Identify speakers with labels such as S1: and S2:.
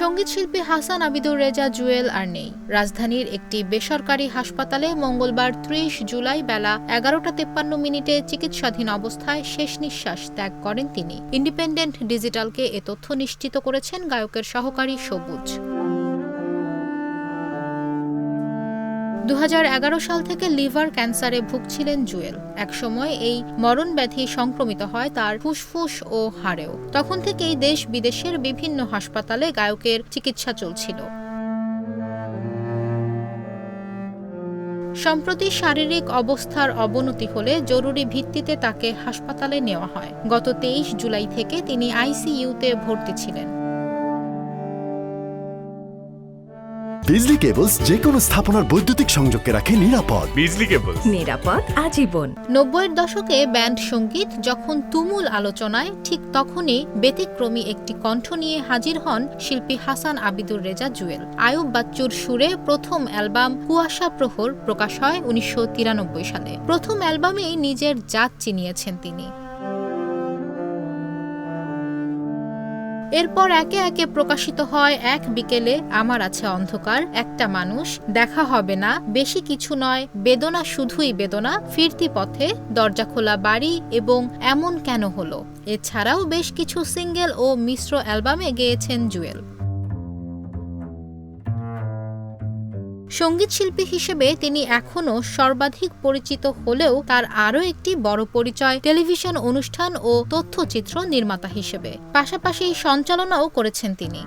S1: সঙ্গীতশিল্পী হাসান আবিদুর রেজা জুয়েল আর নেই। রাজধানীর একটি বেসরকারি হাসপাতালে মঙ্গলবার ৩০ জুলাই বেলা ১১টা ৫৩ চিকিৎসাধীন অবস্থায় শেষ নিঃশ্বাস ত্যাগ করেন তিনি। ইন্ডিপেন্ডেন্ট ডিজিটালকে এ তথ্য নিশ্চিত করেছেন গায়কের সহকারী সবুজ। ২০১১ সাল থেকে লিভার ক্যান্সারে ভুগছিলেন জুয়েল। একসময় এই মরণব্যাধি সংক্রমিত হয় তার ফুসফুস ও হাড়েও। তখন থেকেই দেশ বিদেশের বিভিন্ন হাসপাতালে গায়কের চিকিৎসা চলছিল। সম্প্রতি শারীরিক অবস্থার অবনতি হলে জরুরি ভিত্তিতে তাকে হাসপাতালে নেওয়া হয়। গত ২৩ জুলাই থেকে তিনি আইসিইউতে ভর্তি ছিলেন।
S2: বিজলি কেবলস যে কোনো স্থাপনার বৈদ্যুতিক সংযোগকে রাখে নিরাপদ।
S3: বিজলি কেবলস,
S4: নিরাপদ আজীবন।
S1: ৯০-এর দশকে ব্যান্ড সঙ্গীত যখন তুমুল আলোচনায়, ঠিক তখনই ব্যতিক্রমী একটি কণ্ঠ নিয়ে হাজির হন শিল্পী হাসান আবিদুর রেজা জুয়েল। আয়ুব বাচ্চুর সুরে প্রথম অ্যালবাম কুয়াশা প্রহর প্রকাশ হয় ১৯৯৩ সালে। প্রথম অ্যালবামেই নিজের জাত চিনিয়েছেন তিনি। এরপর একে একে প্রকাশিত হয় এক বিকেলে, আমার আছে অন্ধকার, একটা মানুষ, দেখা হবে না, বেশি কিছু নয়, বেদনা শুধুই বেদনা, ফিরতি পথে, দরজা খোলা বাড়ি এবং এমন কেন হলো। এছাড়াও বেশ কিছু সিঙ্গেল ও মিশ্র অ্যালবামে গেয়েছেন জুয়েল। সঙ্গীতশিল্পী হিসেবে তিনি এখনও সর্বাধিক পরিচিত হলেও তার আরও একটি বড় পরিচয় টেলিভিশন অনুষ্ঠান ও তথ্যচিত্র নির্মাতা হিসেবে। পাশাপাশি সঞ্চালনাও করেছেন তিনি।